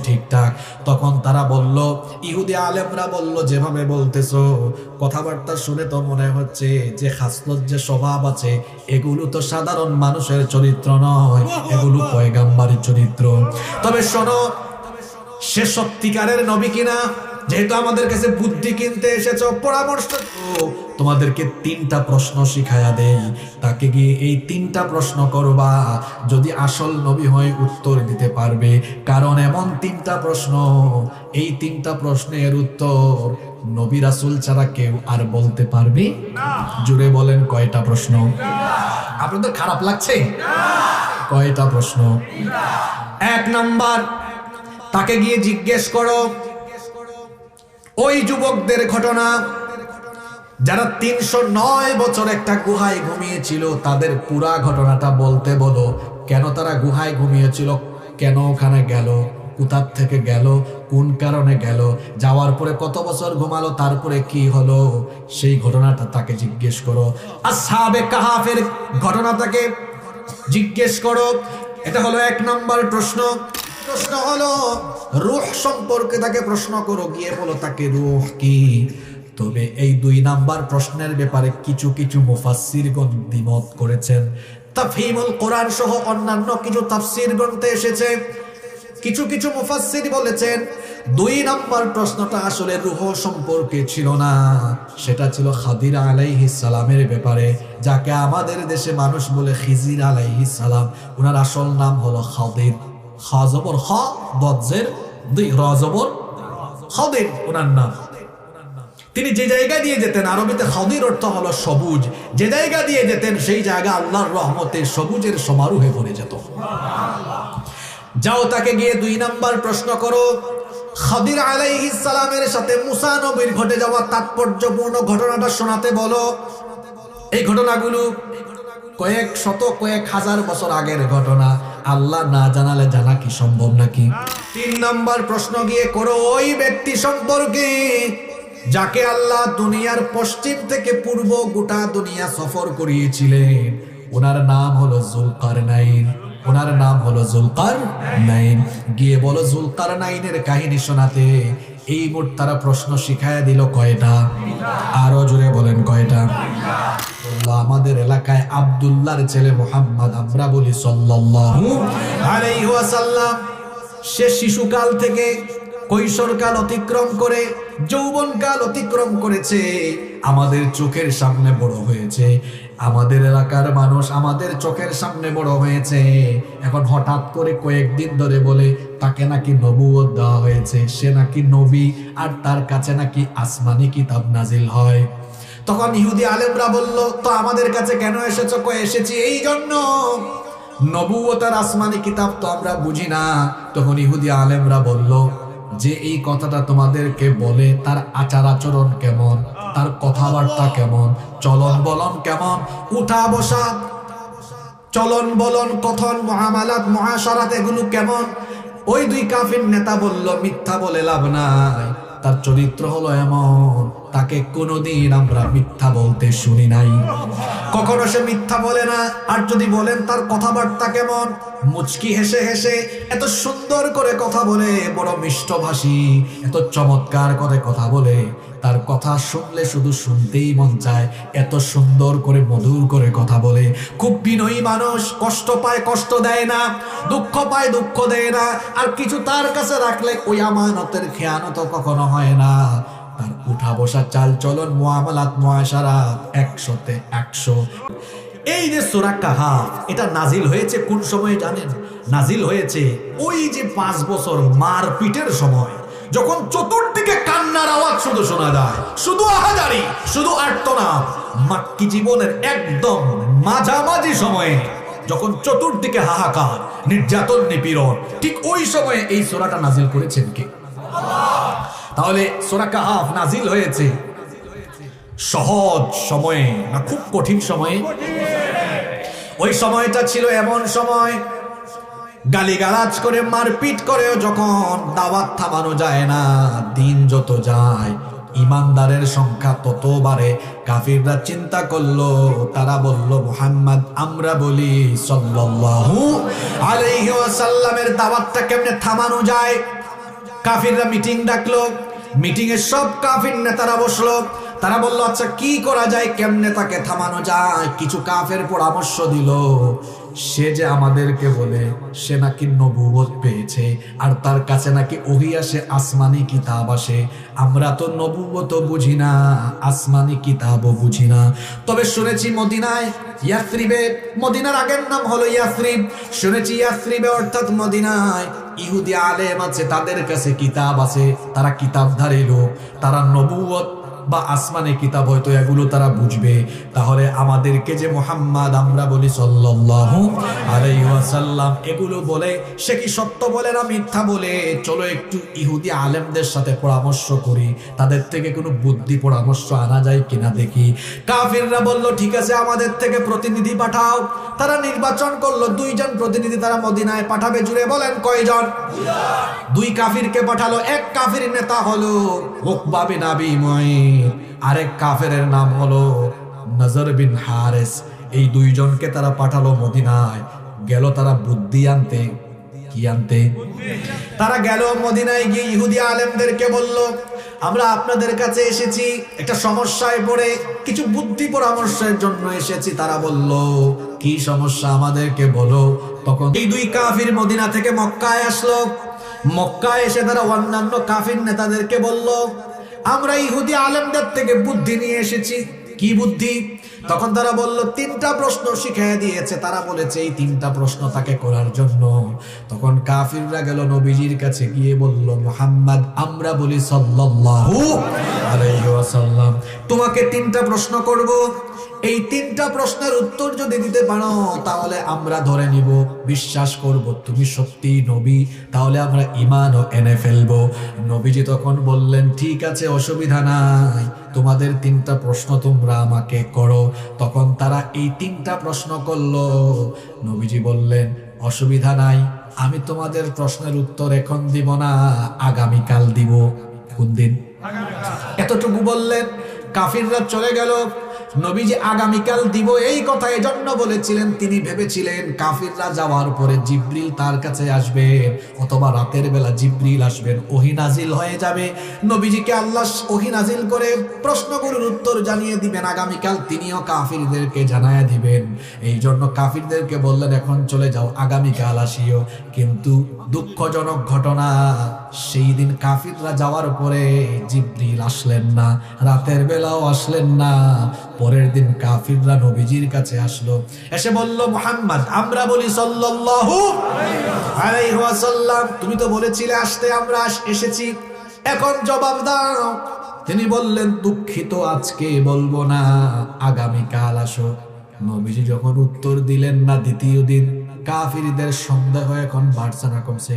ঠিকঠাক। তখন তারা বলল, ইহুদি আলেমরা বলল, যেভাবে বলতেছো কথাবার্তা শুনে তো মনে হচ্ছে যে খাসলত যে স্বভাব আছে এগুলো তো সাধারণ মানুষের চরিত্র নয়, এগুলো পয়গাম্বরের চরিত্র। তবে শোনো, সে সত্যিকারের নবী কিনা, যেহেতু আমাদের কাছে বুদ্ধি কিনতে এসেছো, পরামর্শ তোমাদেরকে 3টা প্রশ্ন শিখায়া দেই, তাকে গিয়ে এই 3টা প্রশ্ন করবা, যদি আসল নবী হয় উত্তর দিতে পারবে। কারণ এমন 3টা প্রশ্ন, এই 3টা প্রশ্নের উত্তর নবী রাসূল ছাড়া কেউ আর বলতে পারবে না। জুড়ে বলেন, কয়টা প্রশ্ন? আপনাদের খারাপ লাগছে? কয়টা প্রশ্ন? 1 নাম্বার, তাকে গিয়ে জিজ্ঞেস করো ওই যুবকদের ঘটনা যারা 309 বছর একটা গুহায় ঘুমিয়েছিল, তাদের পুরা ঘটনাটা বলতে বলো। কেন তারা গুহায় ঘুমিয়েছিল, কেন ওখানে গেল, কোথা থেকে গেল, কোন কারণে গেল, যাওয়ার পরে কত বছর ঘুমালো, তারপরে কি হলো, সেই ঘটনাটা তাকে জিজ্ঞেস করো। আসহাবে কাহাফের ঘটনাটাকে জিজ্ঞেস করো। এটা হলো 1 নম্বর প্রশ্ন। প্রশ্ন হলো রূহ সম্পর্কে তাকে প্রশ্ন করো, গিয়ে বলো তাকে রূহ কি। তবে এই 2 নাম্বার প্রশ্নের ব্যাপারে কিছু কিছু মুফাসসিরগণ দ্বিমত করেছেন। তাফহিমুল কোরআন সহ অন্যান্য কিছু তাফসীর গ্রন্থে এসেছে, কিছু কিছু মুফাসসির বলেছেন 2 নাম্বার প্রশ্নটা আসলে রূহ সম্পর্কে ছিল না, সেটা ছিল খাদির আলাইহিস সালামের ব্যাপারে, যাকে আমাদের দেশে মানুষ বলে খিজির আলাইহিস সালাম। ওনার আসল নাম হলো খাদির। খা জবর খ, দদ জের দুই, র জবর খাদির ওনার নাম। তিনি যে জায়গা দিয়ে যেতেন, আরবিতে খাদির অর্থ হলো সবুজ, যে জায়গা দিয়ে যেতেন সেই জায়গা আল্লাহর রহমতে সবুজের সমারোহে ভরে যেত। যাও তাকে গিয়ে 2 নাম্বার প্রশ্ন করো, খাদির আলাইহিস সালামের সাথে মুসা নবীর ঘটে যাওয়া তাৎপর্যপূর্ণ ঘটনাটা শোনাতে বলো। এই ঘটনাগুলো কয়েক শত কয়েক হাজার বছর আগের ঘটনা, আল্লাহ না জানালে জানা কি সম্ভব নাকি? 3 নাম্বার প্রশ্ন গিয়ে করো ওই ব্যক্তি সম্পর্কে যাকে আল্লাহ দুনিয়ার পশ্চিম থেকে পূর্ব গোটা দুনিয়া সফর করিয়েছিলেন। ওনার নাম হলো যুলকারনাইন। ওনার নাম হলো যুলকারনাইন। গিয়ে বলো যুলকারনাইনের কাহিনী শোনাতে। এই মোট তারা প্রশ্ন শিখায়া দিল কয়টা? আরো জোরে বলেন, কয়টা? আমাদের এলাকায় আব্দুল্লাহর ছেলে মুহাম্মদ, আমরা বলি সাল্লাল্লাহু আলাইহি ওয়াসাল্লাম, সে শিশুকাল থেকে কৈশোরকাল অতিক্রম করে যৌবনকাল অতিক্রম করেছে, আমাদের চোখের সামনে বড় হয়েছে, আমাদের এলাকার মানুষ আমাদের চোখের সামনে বড় হয়েছে। এখন হঠাৎ করে কয়েকদিন ধরে বলে তাকে নাকি নবুয়ত দেওয়া হয়েছে, সে নাকি নবী, আর তার কাছে নাকি আসমানি কিতাব নাজিল হয়। তখন ইহুদি আলেমরা বলল, তো আমাদের কাছে কেন এসেছো? কয়ে এসেছি এই জন্য, নবুয়ত আর আসমানি কিতাব তো আমরা বুঝি না। তখন ইহুদি আলেমরা বলল যে এই কথাটা তোমাদেরকে বলে তার আচার আচরণ কেমন, তার কথাবার্তা কেমন, চলন বলন কেমন, উঠা বসা, চলন বলন, কথন, মুআমালাত, মুআশারাত, এগুলো কেমন? ওই 2 কাফির নেতা বলল মিথ্যা বলে লাভ নাই, তার চরিত্র হলো এমন, তাকে কোনোদিন আমরা মিথ্যা বলতে শুনি নাই, কখনো সে মিথ্যা বলে না। আর যদি বলেন তার কথাবার্তা কেমন, মুচকি হেসে হেসে এত সুন্দর করে কথা বলে, বড় মিষ্টভাষী, এত চমৎকার করে কথা বলে, তার কথা শুনলে শুধু শুনতেই মন চায়, এত সুন্দর করে মধুর করে কথা বলে। খুব বিনয়ী মানুষ, কষ্ট পায় কষ্ট দেয় না, দুঃখ পায় দুঃখ দেয় না, আর কিছু তার কাছে রাখলে ওই আমানতের খেয়ানত কখনো হয় না। তার উঠা বসা, চাল চলন, মুআমালাত, মুআশারাত 100-তে 100। এই যে সূরা কাহাফ, এটা নাজিল হয়েছে কোন সময়ে জানেন? নাজিল হয়েছে ওই যে 5 বছর মারপিটের সময়, যখন চতুর্দিকে কান্নার আওয়াজ শুধু শোনা যায়, শুধু আহাজারি, শুধু আর্তনাদ। মাক্কি জীবনের একদম মাঝামাঝি সময়ে, যখন চতুর্দিকে হাহাকার, নির্যাতন, নিপীড়ন, ঠিক ওই সময়ে এই সূরাটা নাজিল করেছেন কে? তাহলে সূরা কাহাফ নাজিল হয়েছে সহজ সময়ে না খুব কঠিন সময়ে? ওই সময়টা ছিল এমন সময়, গালিগালাজ করে মারপিট করেও যখন দাওয়াত থামানো যায় না, দিন যত যায় ইমানদারের সংখ্যা তত বাড়ে। কাফিররা চিন্তা করলো, তারা বলল মুহাম্মদ, আমরা বলি সাল্লাল্লাহু আলাইহি ওয়াসাল্লামের দাওয়াতটা কেমনে থামানো যায়? কাফিররা মিটিং ডাকলো, মিটিং এ সব কাফির নেতারা বসলো। তারা বলল আচ্ছা কি করা যায়, কেমনে তাকে থামানো যায়। কিছু কাফের পরামর্শ দিল, সে যে আমাদেরকে বলে সে নাকি নবুয়ত পেয়েছে আর তার কাছে নাকি ওহী আসে, আসমানি কিতাব আসে। আমরা তো নবুয়ত বুঝি না, আসমানি কিতাবও বুঝি না। তবে শুনেছি মদিনায়, ইয়াসরিবে, মদিনার আগের নাম হলো ইয়াসরিব, শুনেছি ইয়াসরিবে অর্থাৎ মদিনায় ইহুদি আলেম আছে, তাদের কাছে কিতাব আছে, তারা কিতাবধারী লোক, তারা নবুয়ত বা আসমানে কিতাব হয়তো এগুলো তারা বুঝবে। তাহলে আমাদেরকে যে মুহাম্মদ আমরা বলি সাল্লাল্লাহু আলাইহি ওয়াসাল্লাম, এগুলো বলে সে কি সত্য বলে না মিথ্যা বলে? চলো একটু ইহুদি আলেমদের সাথে পরামর্শ করি, তাদের থেকে কোনো বুদ্ধি পরামর্শ আনা যায় কিনা দেখি। কাফিররা বলল ঠিক আছে, আমাদের থেকে প্রতিনিধি পাঠাও। তারা নির্বাচন করলো 2 জন প্রতিনিধি তারা মদিনায় পাঠাবে। জুড়ে বলেন কয়জন? 2 কাফিরকে পাঠালো। এক কাফির নেতা হলো উকবা বিন আবি মুঈত, আরেক কাফেরের নাম হলো নজর বিন হারিস। এই 2 জনকে তারা পাঠালো মদিনায়। গেল তারা বুদ্ধি আনতে। কি আনতে? তারা গেল মদিনায় গিয়ে ইহুদি আলেমদেরকে বলল আমরা আপনাদের কাছে এসেছি একটা সমস্যায় পড়ে, কিছু বুদ্ধি পরামর্শের জন্য এসেছি। তারা বলল কি সমস্যা আমাদেরকে বলো। তখন এই 2 কাফির মদিনা থেকে মক্কায় আসলো। মক্কায় এসে তারা অন্যান্য কাফির নেতাদেরকে বলল আমরা ইহুদি আলেমদের থেকে বুদ্ধি নিয়ে এসেছি। কি বুদ্ধি? তখন তারা বলল 3টা প্রশ্ন শিখিয়ে দিয়েছে। তারা বলেছে এই 3টা প্রশ্ন তাকে করার জন্য। তখন কাফিররা গেল নবীজির কাছে গিয়ে বলল মুহাম্মদ আমরা বলি সাল্লাল্লাহু আলাইহি ওয়াসাল্লাম, তোমাকে 3টা প্রশ্ন করব, এই 3টা প্রশ্নের উত্তর যদি দিতে পারো তাহলে আমরা ধরে নিব, বিশ্বাস করব তুমি সত্যি নবী, তাহলে আমরা ঈমানও এনে ফেলবো। নবীজি তখন বললেন ঠিক আছে, অসুবিধা নাই, তোমাদের 3টা প্রশ্ন তোমরা আমাকে করো। তখন তারা এই 3টা প্রশ্ন করলো। নবীজি বললেন অসুবিধা নাই, আমি তোমাদের প্রশ্নের উত্তর এখন দিব না, আগামীকাল দিব। কোন দিন? এতটুকু বললেন। কাফিররা চলে গেল। নবীজি আগামীকাল দিব এই কথা এজন্য বলেছিলেন, তিনি ভেবেছিলেন কাফিররা যাওয়ার পরে জিবরিল তার কাছে আসবেন, অথবা রাতের বেলা জিবরিল আসবেন, ওহী নাজিল হয়ে যাবে, নবীজিকে আল্লাহ ওহী নাজিল করে প্রশ্নগুলোর উত্তর জানিয়ে দিবেন, আগামীকাল তিনিও কাফিরদেরকে জানায় দিবেন। এই জন্য কাফিরদেরকে বললেন এখন চলে যাও, আগামীকাল আসিও। কিন্তু দুঃখজনক ঘটনা, সেই দিন কাফিররা যাওয়ার পরে জিবরিল আসলেন না, রাতের বেলাও আসলেন না। পরের দিন কাফিররা নবীজির কাছে আসলো, এসে বলল মুহাম্মদ আমরা বলি সাল্লাল্লাহু আলাইহি ওয়াসাল্লাম, তুমি তো বলেছিলে আসতে, আমরা এসেছি, এখন জবাব দাও। তিনি বললেন দুঃখিত, আজকে বলবো না, আগামীকাল আসো। নবীজি যখন উত্তর দিলেন না দ্বিতীয় দিন, কাফিরদের সন্দেহ এখন বাড়ছে না কমছে?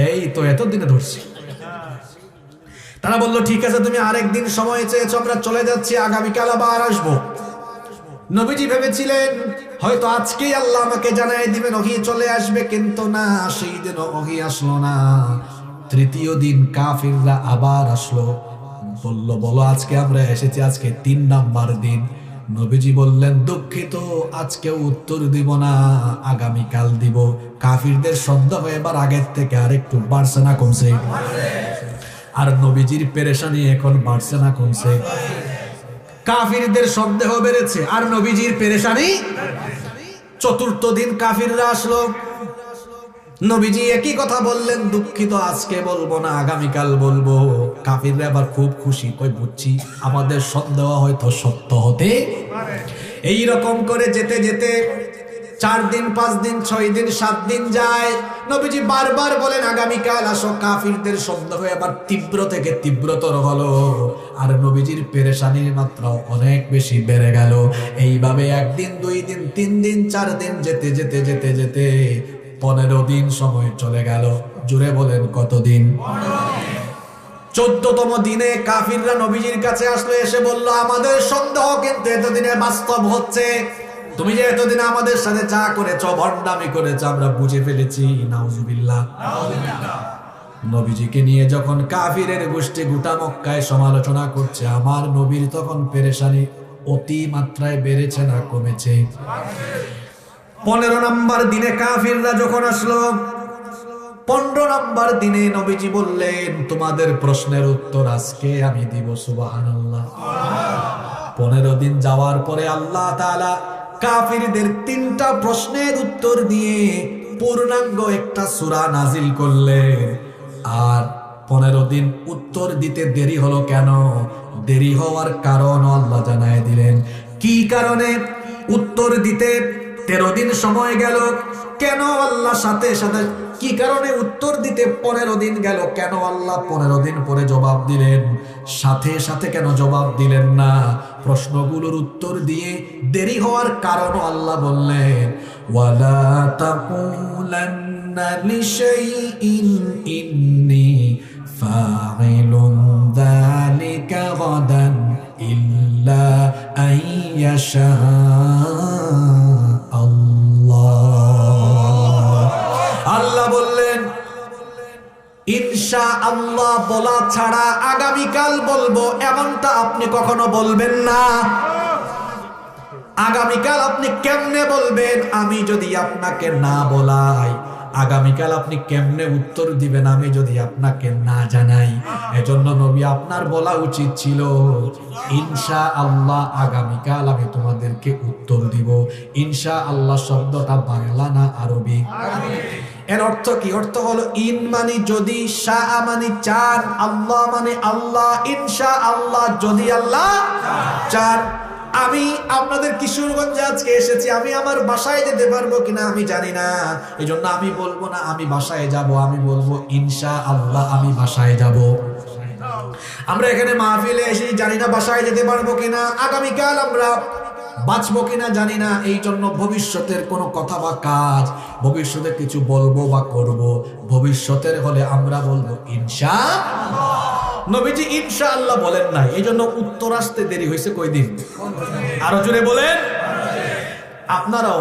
এই তো এতদিনে ধরছি। তারা বলল ঠিক আছে, তুমি আরেকদিন সময় চেয়েছো, আমরা চলে যাচ্ছি, আগামীকাল আবার আসবো। নবীজি ভেবেছিলেন হয়তো আজকেই আল্লাহ আমাকে জানাই দিবেন, ওহী চলে আসবে, কিন্তু না, সেই দিন ওহী আসলো না। তৃতীয় দিন কাফিররা আবার আসলো, বলল বলো আজকে আমরা এসেছি, আজকে 3 নাম্বার দিন। নবীজি বললেন দুঃখিত, আজকে উত্তর দিব না, আগামীকাল দিব। কাফিরদের সন্দেহ এবার আগের থেকে আরেকটু বাড়ছে না কমছে? আর নবীজির পেরেশানি এখন বাড়ছে না কমছে? কাফিরদের সন্দেহ বেড়েছে আর নবীজির পেরেশানি। চতুর্থ দিন কাফিররা আসলো, নবীজি একই কথা বললেন, দুঃখিত আজকে বলবো না, আগামীকাল বলবো। কাফিররা আবার খুব খুশি, কই বুঝছি আমাদের সন্দেহ হয়তো সত্য হতে। এই রকম করে যেতে যেতে 4 দিন, 5 দিন, 6 দিন, 7 দিন যায়। নবীজি বারবার বলেন আগামীকাল আসো। কাফিরদের সন্দেহ এবার তীব্র থেকে তীব্রতর হলো, আর নবীজির পেরেশানির মাত্রা অনেক বেশি বেড়ে গেল। এইভাবে 1 দিন, 2 দিন, 3 দিন, 4 দিন যেতে যেতে যেতে যেতে 15 দিন সময় চলে গেল। জুড়ে বলেন কতদিন? 14তম দিনে কাফিররা নবীজির কাছে আসলো, এসে বলল আমাদের সন্দেহ কিন্তু এতদিনে বাস্তব হচ্ছে, তুমি যে এতদিন আমাদের সাথে যা করেছো, ভণ্ডামি করেছো, আমরা বুঝে ফেলেছি। নাউজুবিল্লাহ। নবীজিকে নিয়ে যখন কাফিরের গোষ্ঠী গোটা মক্কায় সমালোচনা করছে, আমার নবীর তখন পেরেশানি অতি মাত্রায় বেড়েছে না কমেছে? 15 নম্বর দিনে কাফিররা যখন আসলো, 15 নম্বর দিনে নবীজি বললেন, তোমাদের প্রশ্নের উত্তর আজকে আমি দিব। সুবহানাল্লাহ। 15 দিন যাওয়ার পরে আল্লাহ তাআলা কাফিরদের 3টা প্রশ্নের উত্তর দিয়ে পূর্ণাঙ্গ একটা সূরা নাজিল করলেন। আর 15 দিন উত্তর দিতে দেরি হলো কেন? দেরি হওয়ার কারণ আল্লাহ জানায় দিলেন। কি কারণে উত্তর দিতে 13 দিন সময় গেল? কেন আল্লাহ সাথে সাথে, কি কারণে উত্তর দিতে 15 দিন গেল? কেন আল্লাহ 15 দিন পরে জবাব দিলেন? সাথে সাথে কেন জবাব দিলেন না? প্রশ্নগুলোর উত্তর দিয়ে দেরি হওয়ার কারণ আল্লাহ বললেন, ওয়ালা তাকুলান্না লিশাইইন ইন্নী ফাইলুন যালিকা গাদান ইল্লা আইয়াশা আল্লাহ বললেন, ইনশাআল্লাহ বলা ছাড়া আগামীকাল বলবো এমনটা আপনি কখনো বলবেন না। আগামীকাল আপনি কেমনে বলবেন? আমি যদি আপনাকে না বলাই, আগামীকাল আপনি কেমনে উত্তর দিবেন আমি যদি আপনাকে না জানাই? এজন্য নবী আপনার বলা উচিত ছিল, ইনশাআল্লাহ আগামীকাল আমি তোমাদেরকে উত্তর দিব। ইনশাআল্লাহ শব্দটা বাংলা না আরবি? এর অর্থ কি? অর্থ হলো ইন মানে যদি, শাহ মানে চান, আল্লাহ মানে আল্লাহ। ইনশাআল্লাহ যদি আল্লাহ চান। আমি আপনাদের কিশোরগঞ্জে আজকে এসেছি, আমি আমার বাসায় যেতে পারবো কিনা আমি জানি না। এই জন্য আমি বলবো না আমি বাসায় যাব, আমি বলবো ইনশাআল্লাহ আমি বাসায় যাব। আমরা এখানে মাহফিলে এসে জানি না বাসায় যেতে পারবো কিনা, আগামীকাল আমরা বাঁচবো কিনা জানি না। এই জন্য ভবিষ্যতের কোনো কথা বা কাজ, ভবিষ্যতে কিছু বলবো বা করব, ভবিষ্যতের হলে আমরা বলবো ইনশাআল্লাহ। নবীজি ইনশাআল্লাহ বলেন নাই, এই জন্য উত্তর আসতে দেরি হয়েছে কয়দিন? আরো জোরে বলেন। আপনারাও